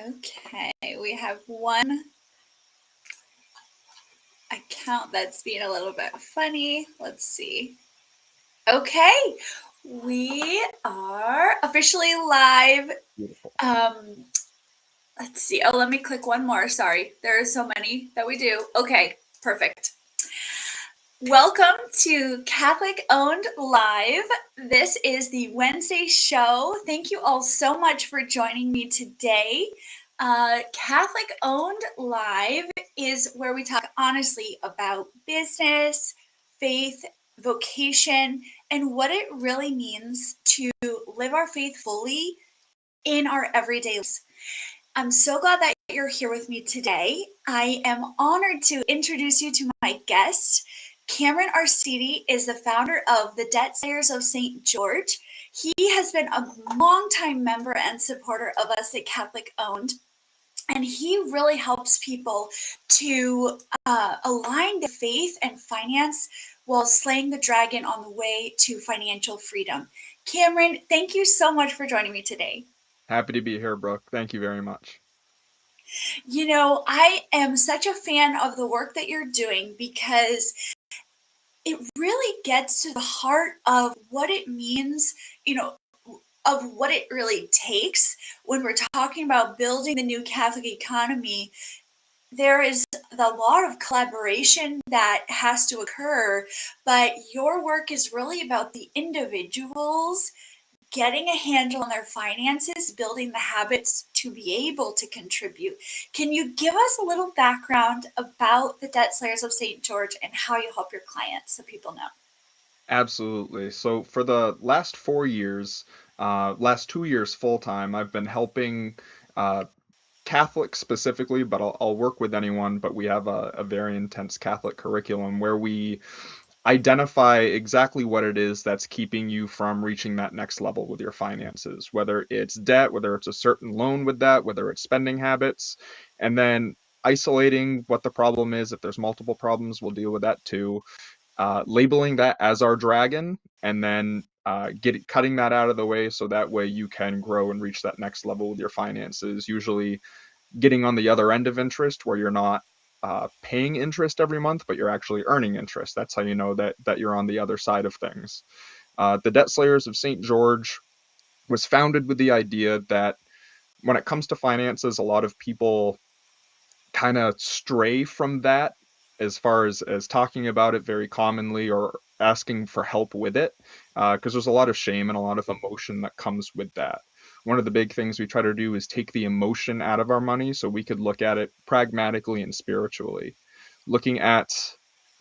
Okay, we have one account that's being a little bit funny. Let's see. Okay, we are officially live. Beautiful. Let's see. Oh, let me click one more. Sorry, there are so many that we do. Okay, perfect. Welcome to Catholic Owned Live. This is the Wednesday show. Thank you all so much for joining me today. Catholic Owned Live is where we talk honestly about business, faith, vocation, and what it really means to live our faith fully in our everyday lives. I'm so glad that you're here with me today. I am honored to introduce you to my guest. Cameron Arcidi is the founder of the Debt Slayers of St. George. He has been a longtime member and supporter of us at Catholic Owned, and he really helps people to align the faith and finance while slaying the dragon on the way to financial freedom. Cameron, thank you so much for joining me today. Happy to be here, Brooke. Thank you very much. You know, I am such a fan of the work that you're doing because it really gets to the heart of what it means, of what it really takes when we're talking about building the new Catholic economy. There is a lot of collaboration that has to occur, but your work is really about the individuals getting a handle on their finances, building the habits to be able to contribute. Can you give us a little background about the Debt Slayers of St. George and how you help your clients so people know? Absolutely. So for the last 4 years, last 2 years full time, I've been helping uh, Catholics specifically, but I'll work with anyone. But we have a very intense Catholic curriculum where we identify exactly what it is that's keeping you from reaching that next level with your finances, whether it's debt, whether it's a certain loan with that, whether it's spending habits, and then isolating what the problem is. If there's multiple problems, we'll deal with that too. Labeling that as our dragon, and then cutting that out of the way so that way you can grow and reach that next level with your finances. Usually getting on the other end of interest where you're not paying interest every month, but you're actually earning interest. That's how you know that you're on the other side of things. The Debt Slayers of St. George was founded with the idea that when it comes to finances, a lot of people kind of stray from that as far as talking about it very commonly or asking for help with it, because there's a lot of shame and a lot of emotion that comes with that. One of the big things we try to do is take the emotion out of our money so we could look at it pragmatically and spiritually. Looking at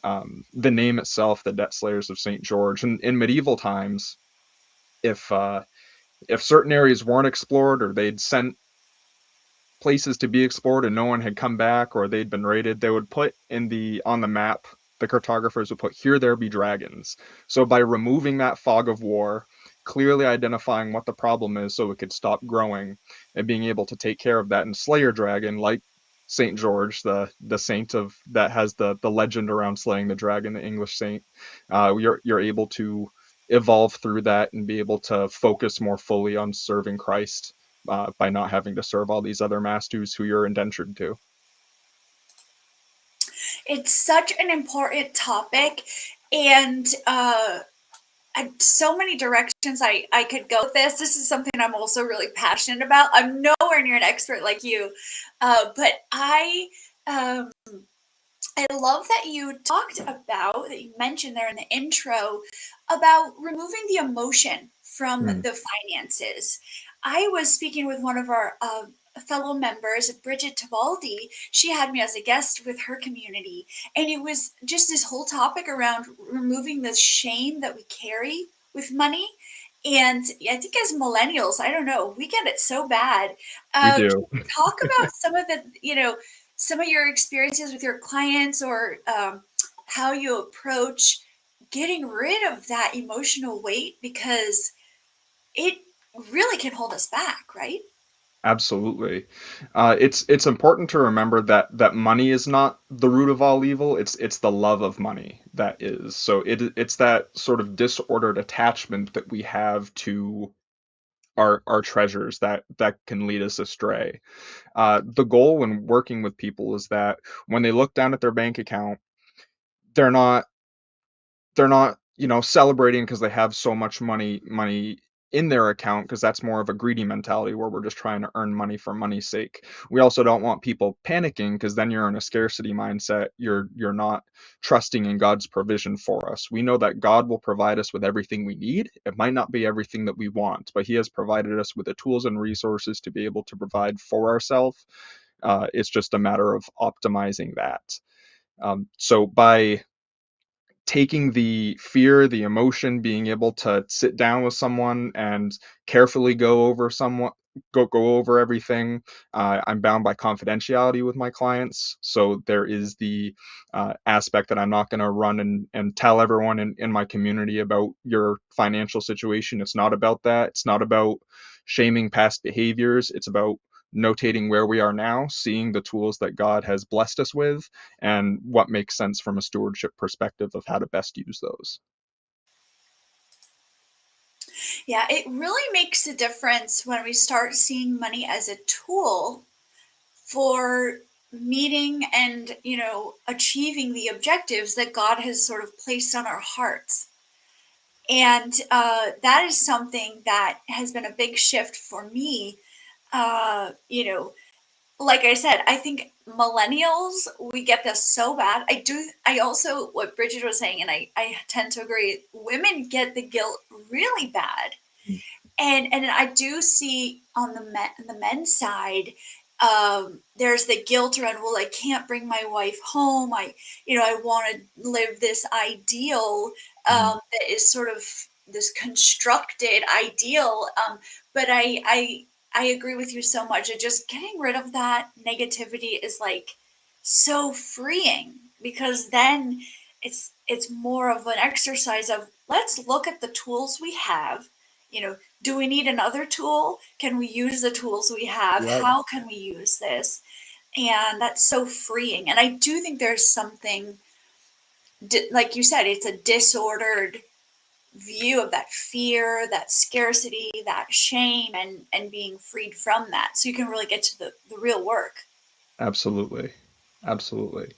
the name itself, the Debt Slayers of St. George, and in medieval times, if if certain areas weren't explored or they'd sent places to be explored and no one had come back or they'd been raided, they would put on the map, the cartographers would put, "Here there be dragons." So by removing that fog of war, clearly identifying what the problem is so it could stop growing, and being able to take care of that and slay your dragon, like Saint George, the saint of that has the legend around slaying the dragon, the English saint. You're able to evolve through that and be able to focus more fully on serving Christ, by not having to serve all these other masters who you're indentured to. It's such an important topic, and so many directions I could go with this. This is something I'm also really passionate about. I'm nowhere near an expert like you, but um, I love that you talked about, that you mentioned there in the intro, about removing the emotion from Mm. the finances. I was speaking with one of our fellow members, Bridget Tibaldi. She had me as a guest with her community. And it was just this whole topic around removing the shame that we carry with money. And I think as millennials, I don't know, we get it so bad. We Can do. you talk about some of the, some of your experiences with your clients, or how you approach getting rid of that emotional weight, because it really can hold us back, right? Absolutely. It's important to remember that money is not the root of all evil. It's the love of money that is. So it's that sort of disordered attachment that we have to our treasures that can lead us astray. The goal when working with people is that when they look down at their bank account, they're not celebrating because they have so much money in their account, because that's more of a greedy mentality where we're just trying to earn money for money's sake. We also don't want people panicking, because then you're in a scarcity mindset. You're not trusting in God's provision for us. We know that God will provide us with everything we need. It might not be everything that we want, but He has provided us with the tools and resources to be able to provide for ourselves. It's just a matter of optimizing that. So by taking the fear, the emotion, being able to sit down with someone and carefully go over everything. I'm bound by confidentiality with my clients, so there is the aspect that I'm not going to run and tell everyone in my community about your financial situation. It's not about that. It's not about shaming past behaviors. It's about notating where we are now, seeing the tools that God has blessed us with, and what makes sense from a stewardship perspective of how to best use those. Yeah, it really makes a difference when we start seeing money as a tool for meeting and, achieving the objectives that God has sort of placed on our hearts. And that is something that has been a big shift for me. Uh, you know, like I said, I think millennials, we get this so bad. I also, what Bridget was saying, and I tend to agree, women get the guilt really bad. And I do see on the men's side, there's the guilt around, well, I can't bring my wife home. I want to live this ideal, Mhm. that is sort of this constructed ideal. But I agree with you so much. That just getting rid of that negativity is like so freeing, because then it's more of an exercise of, let's look at the tools we have. Do we need another tool? Can we use the tools we have? Yeah, How can we use this? And that's so freeing. And I do think there's something, like you said, it's a disordered view of that fear, that scarcity, that shame, and being freed from that. So you can really get to the real work. absolutely. Absolutely.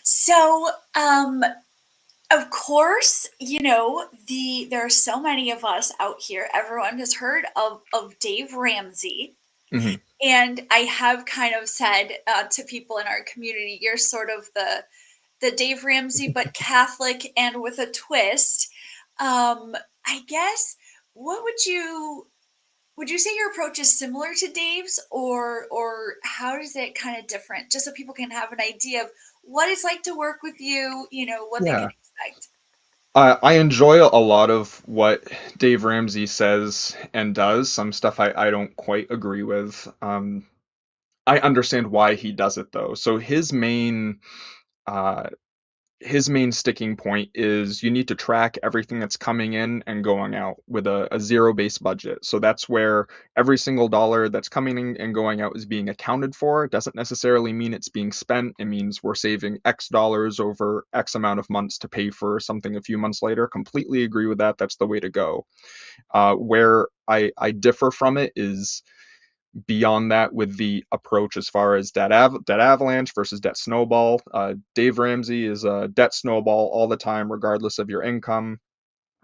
So, of course, there are so many of us out here. Everyone has heard of Dave Ramsey. Hmm. And I have kind of said, to people in our community, you're sort of the Dave Ramsey, but Catholic and with a twist. I guess, what would you say your approach is similar to Dave's, or how is it kind of different? Just so people can have an idea of what it's like to work with you, what they can Yeah. expect. I enjoy a lot of what Dave Ramsey says and does. Some stuff I don't quite agree with. I understand why he does it though. So uh, his main sticking point is you need to track everything that's coming in and going out with a zero-based budget. So that's where every single dollar that's coming in and going out is being accounted for. It doesn't necessarily mean it's being spent. It means we're saving X dollars over X amount of months to pay for something a few months later. Completely agree with that. That's the way to go. Where I differ from it is beyond that with the approach as far as debt avalanche versus debt snowball. Dave Ramsey is a debt snowball all the time, regardless of your income.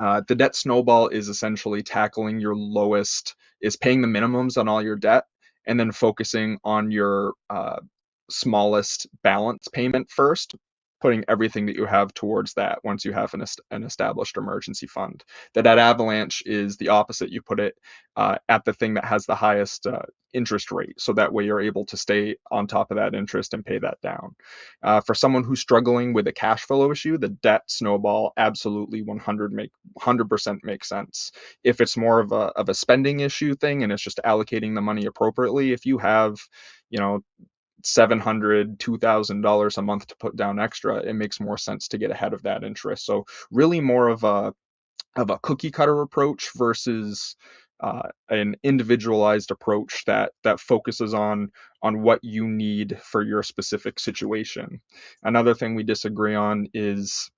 The debt snowball is essentially tackling your lowest, is paying the minimums on all your debt, and then focusing on your smallest balance payment first, putting everything that you have towards that once you have an established emergency fund. The debt avalanche is the opposite. You put it at the thing that has the highest interest rate, so that way you're able to stay on top of that interest and pay that down. For someone who's struggling with a cash flow issue, the debt snowball absolutely 100% makes sense. If it's more of a spending issue thing and it's just allocating the money appropriately, if you have, you know, $700, $2,000 a month to put down extra, it makes more sense to get ahead of that interest. So really more of a cookie cutter approach versus an individualized approach that focuses on what you need for your specific situation. Another thing we disagree on is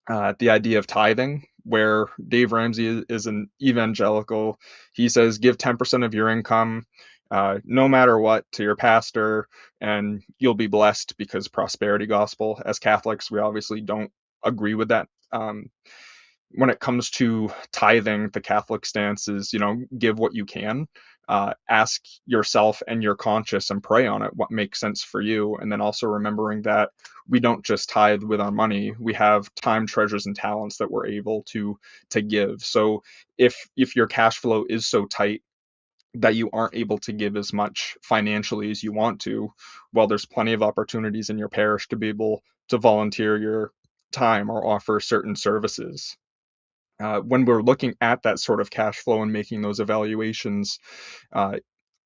the idea of tithing. where Dave Ramsey is an evangelical. He says, give 10% of your income, no matter what, to your pastor, and you'll be blessed, because prosperity gospel. As Catholics, we obviously don't agree with that. When it comes to tithing, the Catholic stance is, give what you can. Ask yourself and your conscience and pray on it, what makes sense for you. And then also remembering that we don't just tithe with our money. We have time, treasures, and talents that we're able to give. So if your cash flow is so tight that you aren't able to give as much financially as you want to, well, there's plenty of opportunities in your parish to be able to volunteer your time or offer certain services. When we're looking at that sort of cash flow and making those evaluations, uh,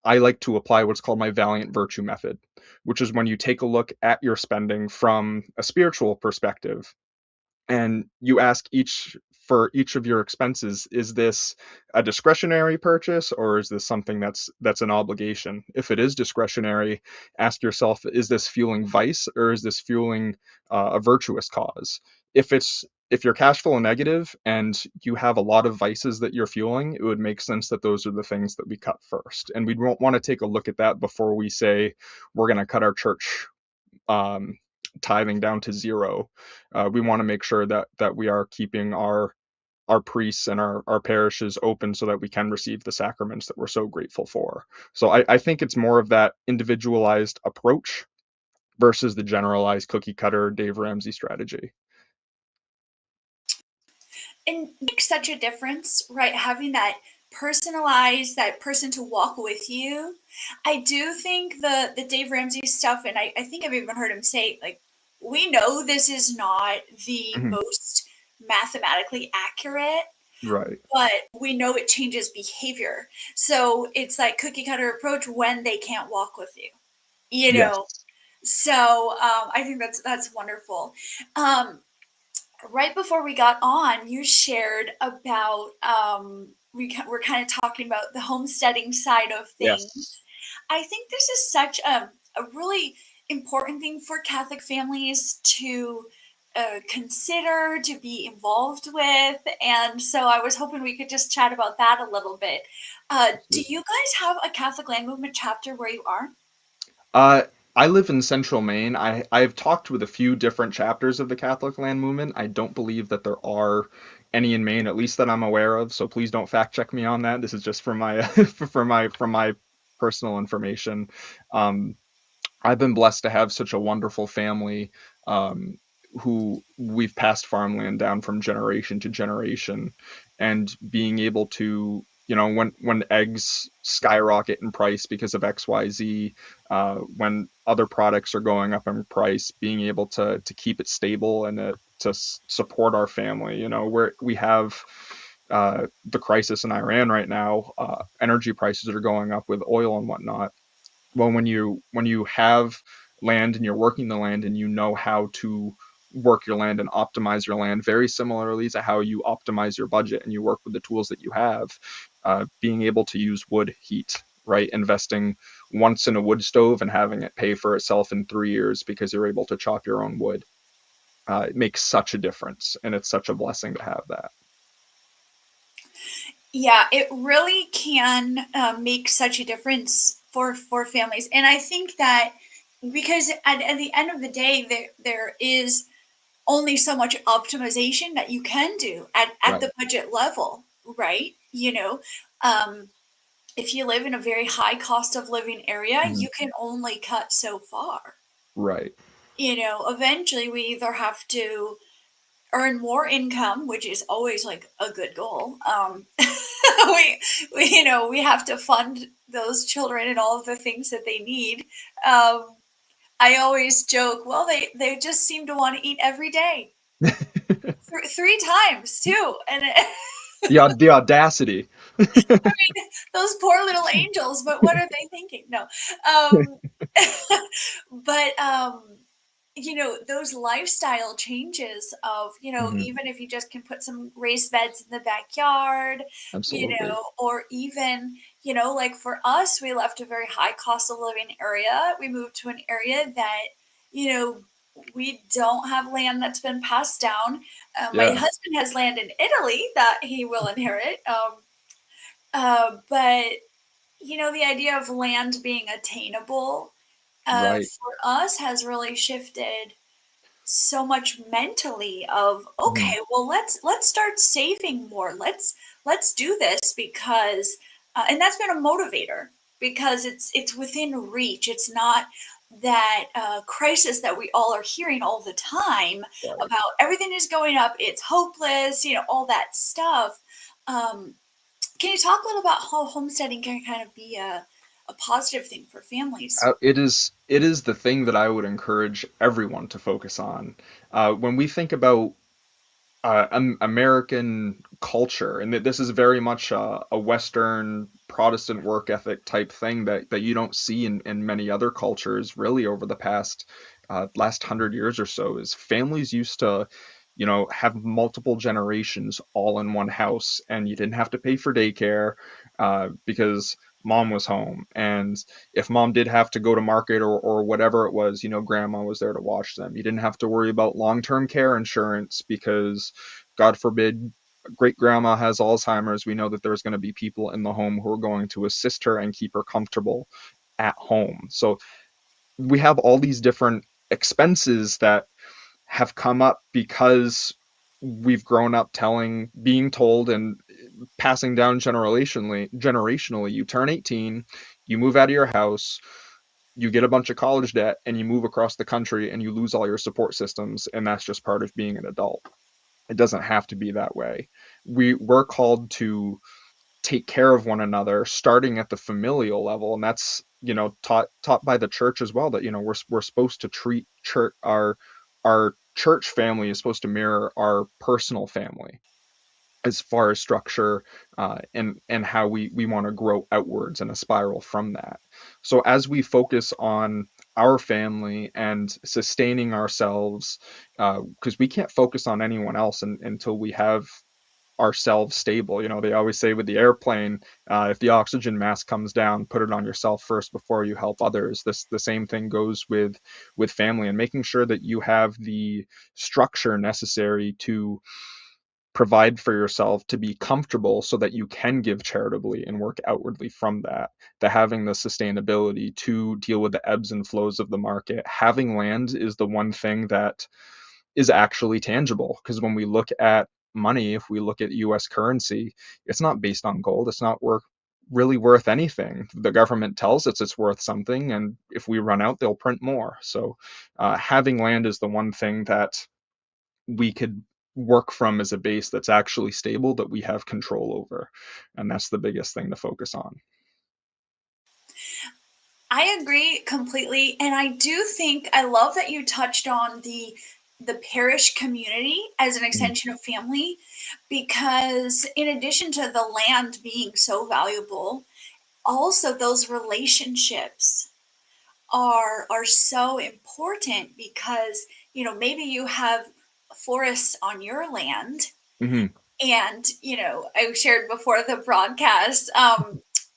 I like to apply what's called my valiant virtue method, which is when you take a look at your spending from a spiritual perspective, and you ask for each of your expenses, is this a discretionary purchase, or is this something that's an obligation? If it is discretionary, ask yourself, is this fueling vice, or is this fueling a virtuous cause? If you're cash flow negative and you have a lot of vices that you're fueling, it would make sense that those are the things that we cut first. And we'd want to take a look at that before we say we're going to cut our church um, tithing down to zero. We want to make sure that we are keeping our priests and our parishes open so that we can receive the sacraments that we're so grateful for. So I think it's more of that individualized approach versus the generalized cookie cutter Dave Ramsey strategy. And it makes such a difference, right? Having that personalized, that person to walk with you. I do think the Dave Ramsey stuff, and I think I've even heard him say, like, we know this is not the Mhm. most mathematically accurate, Right. but we know it changes behavior. So it's like cookie cutter approach when they can't walk with you, you know? Yes. So I think that's wonderful. Um, right before we got on, you shared about we're kind of talking about the homesteading side of things. Yes. I think this is such a really important thing for Catholic families to consider, to be involved with. And so I was hoping we could just chat about that a little bit. Do you guys have a Catholic Land Movement chapter where you are? Uh, I live in central Maine. I've talked with a few different chapters of the Catholic Land Movement. I don't believe that there are any in Maine, at least that I'm aware of. So please don't fact check me on that. This is just for my from my personal information. Um, I've been blessed to have such a wonderful family, um, who we've passed farmland down from generation to generation, and being able to, when eggs skyrocket in price because of XYZ, when other products are going up in price, being able to keep it stable and to support our family. Where we have the crisis in Iran right now, energy prices are going up with oil and whatnot. Well, when you have land and you're working the land and you know how to work your land and optimize your land very similarly to how you optimize your budget, and you work with the tools that you have, being able to use wood heat, right? Investing once in a wood stove and having it pay for itself in 3 years because you're able to chop your own wood. It makes such a difference, and it's such a blessing to have that. Yeah, it really can make such a difference for families, and I think that because at the end of the day, there is only so much optimization that you can do at Right. the budget level, right? Um, if you live in a very high cost of living area, Mhm. you can only cut so far. Right. Eventually we either have to earn more income, which is always like a good goal. We have to fund those children and all of the things that they need. Um, I always joke, well, they just seem to want to eat every day, three times too, and The audacity. those poor little angels. But what are they thinking? No, um, but those lifestyle changes of, Mhm. even if you just can put some raised beds in the backyard, Absolutely. or even, like for us, we left a very high cost of living area. We moved to an area that, you know, we don't have land that's been passed down. My Yeah, husband has land in Italy that he will inherit. But the idea of land being attainable right. for us has really shifted so much mentally of, Mhm. okay, well, let's start saving more. Let's do this because and that's been a motivator because it's within reach. It's not that crisis that we all are hearing all the time Right. about everything is going up, it's hopeless, all that stuff. um, can you talk a little about how homesteading can kind of be a positive thing for families? It is the thing that I would encourage everyone to focus on. When we think about American culture, and that this is very much a Western Protestant work ethic type thing that you don't see in many other cultures really over the last 100 years or so, is families used to, have multiple generations all in one house, and you didn't have to pay for daycare because mom was home. And if mom did have to go to market or whatever it was, grandma was there to watch them. You didn't have to worry about long-term care insurance because, God forbid, great grandma has Alzheimer's. We know that there's going to be people in the home who are going to assist her and keep her comfortable at home. So we have all these different expenses that have come up because we've grown up being told and passing down generationally. You turn 18, you move out of your house, you get a bunch of college debt, and you move across the country and you lose all your support systems, and that's just part of being an adult. It doesn't have to be that way. We're called to take care of one another, starting at the familial level, and that's taught by the church as well. That we're supposed to treat church our church family is supposed to mirror our personal family as far as structure, and how we want to grow outwards in a spiral from that. So as we focus on our family and sustaining ourselves, because we can't focus on anyone else until we have ourselves stable. They always say with the airplane, if the oxygen mask comes down, put it on yourself first before you help others. The same thing goes with family, and making sure that you have the structure necessary to provide for yourself, to be comfortable so that you can give charitably and work outwardly from that. The having the sustainability to deal with the ebbs and flows of the market. Having land is the one thing that is actually tangible, because when we look at money, if we look at US currency, it's not based on gold. It's not really worth anything. The government tells us it's worth something, and if we run out, they'll print more. So having land is the one thing that we could work from as a base that's actually stable, that we have control over. And that's the biggest thing to focus on. I agree completely, and I do think I love that you touched on the parish community as an Mhm. extension of family, because in addition to the land being so valuable, also those relationships are so important because maybe you have forests on your land. Mhm. And, I shared before the broadcast,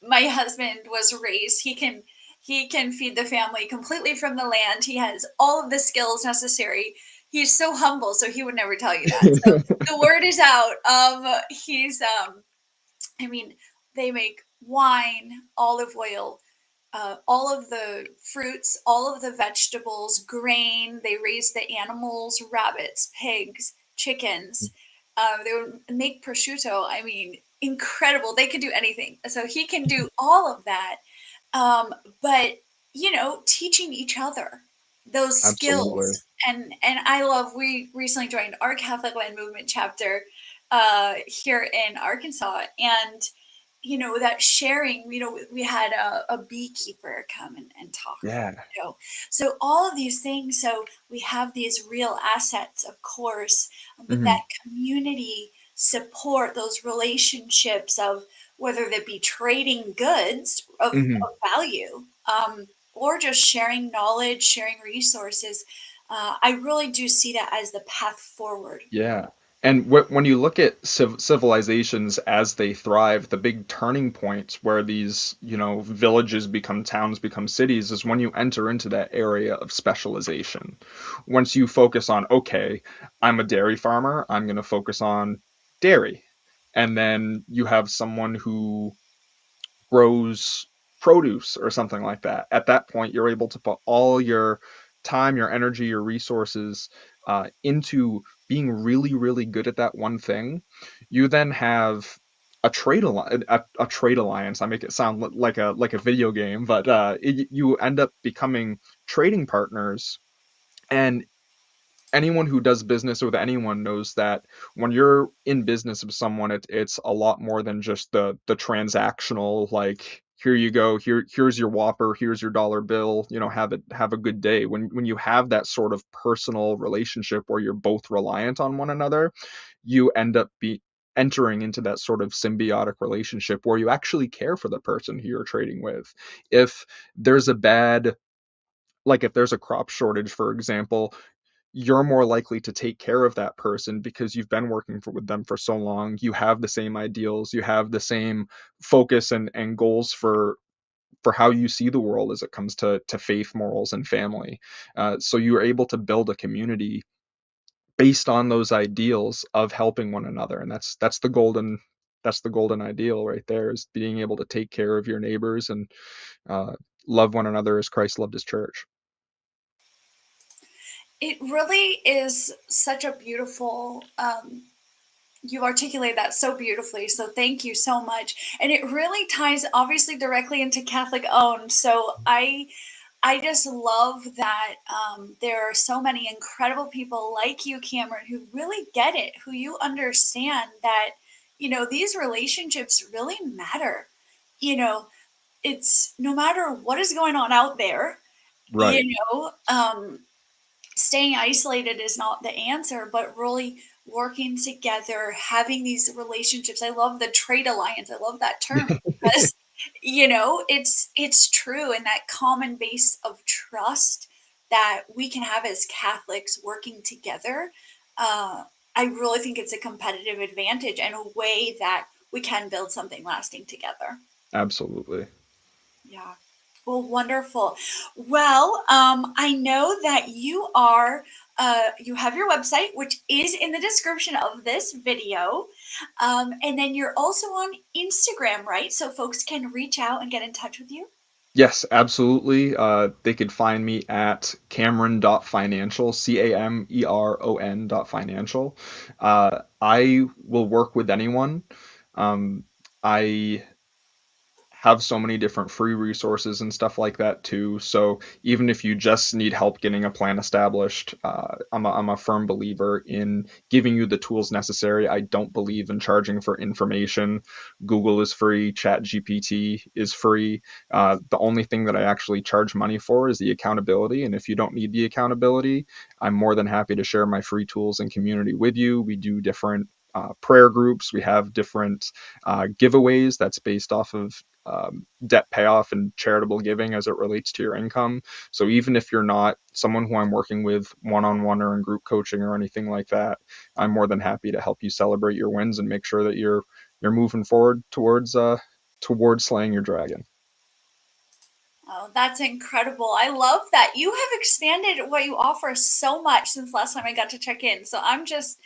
my husband was raised, he can feed the family completely from the land. He has all of the skills necessary. He's so humble, so he would never tell you that. So the word is out. He's I mean, they make wine, olive oil, all of the fruits, all of the vegetables, grain. They raise the animals, rabbits, pigs, chickens. They would make prosciutto. I mean, incredible. They could do anything. So he can do all of that. Um, but teaching each other those Absolutely. skills. And I love. We recently joined our Catholic Land Movement chapter here in Arkansas, and that sharing, we had a beekeeper come and talk, Yeah. so all of these things, so we have these real assets, of course, but that Mhm. community support, those relationships of whether that be trading goods Mhm. of value, or just sharing knowledge, sharing resources. I really do see that as the path forward. Yeah. And when you look at civilizations as they thrive, the big turning points where these, villages become towns, become cities, is when you enter into that area of specialization. Once you focus on, okay, I'm a dairy farmer, I'm going to focus on dairy. And then you have someone who grows produce or something like that. At that point, you're able to put all your time, your energy, your resources into being really, really good at that one thing. You then have a trade alliance. I make it sound like a video game, but you end up becoming trading partners. And anyone who does business with anyone knows that when you're in business with someone, it's a lot more than just the transactional, like, here you go, here's your Whopper, here's your dollar bill, have a good day. When you have that sort of personal relationship where you're both reliant on one another, you end up entering into that sort of symbiotic relationship where you actually care for the person who you're trading with. If there's a bad like if there's a crop shortage, for example, you're more likely to take care of that person because you've been working with them for so long. You have the same ideals, you have the same focus and goals for how you see the world as it comes to faith, morals, and family. So you are able to build a community based on those ideals of helping one another, and that's the golden ideal right there, is being able to take care of your neighbors and uh, love one another as Christ loved his church. It really is such a beautiful, you articulate that so beautifully. So thank you so much. And it really ties obviously directly into Catholic owned. So I just love that there are so many incredible people like you, Cameron, who really get it, who you understand that, these relationships really matter. You know, it's no matter what is going on out there, you Right. know, um, staying isolated is not the answer, but really working together, having these relationships. I love the trade alliance. I love that term because it's true, and that common base of trust that we can have as Catholics working together. Uh, I really think it's a competitive advantage and a way that we can build something lasting together. Absolutely. Yeah. Well, wonderful. Well, I know that you have your website, which is in the description of this video. And then you're also on Instagram, right? So folks can reach out and get in touch with you. Yes, absolutely. They could find me at Cameron.financial, Cameron.financial. I will work with anyone. I have so many different free resources and stuff like that too. So even if you just need help getting a plan established, I'm a firm believer in giving you the tools necessary. I don't believe in charging for information. Google is free, ChatGPT is free. The only thing that I actually charge money for is the accountability. And if you don't need the accountability, I'm more than happy to share my free tools and community with you. We do different prayer groups. We have different giveaways that's based off of debt payoff and charitable giving as it relates to your income. So even if you're not someone who I'm working with one-on-one or in group coaching or anything like that, I'm more than happy to help you celebrate your wins and make sure that you're moving forward towards slaying your dragon. Oh, that's incredible. I love that. You have expanded what you offer so much since last time I got to check in. So I'm just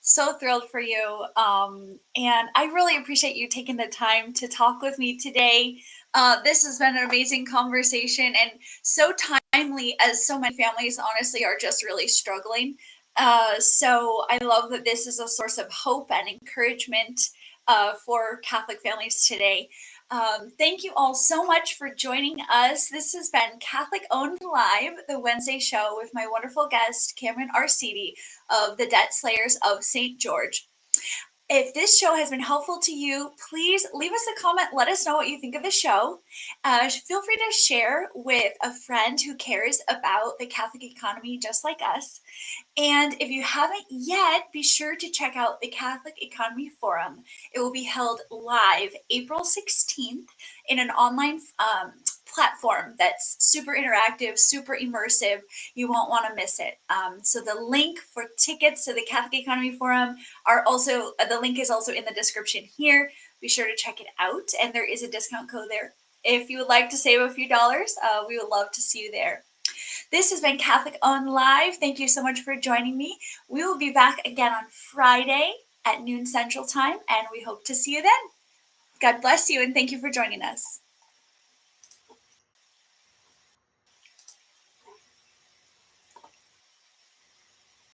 so thrilled for you. And I really appreciate you taking the time to talk with me today. This has been an amazing conversation and so timely, as so many families honestly are just really struggling. So I love that this is a source of hope and encouragement for Catholic families today. Thank you all so much for joining us. This has been Catholic Owned Live, the Wednesday show with my wonderful guest, Cameron Arcidi of the Debt Slayers of St. George. If this show has been helpful to you, please leave us a comment. Let us know what you think of the show. Feel free to share with a friend who cares about the Catholic economy just like us. And if you haven't yet, be sure to check out the Catholic Economy Forum. It will be held live April 16th in an online platform that's super interactive, super immersive. You won't want to miss it. So the link for tickets to the Catholic Economy Forum the link is also in the description here. Be sure to check it out. And there is a discount code there. If you would like to save a few dollars, we would love to see you there. This has been Catholic Owned Live. Thank you so much for joining me. We will be back again on Friday at noon Central Time, and we hope to see you then. God bless you, and thank you for joining us.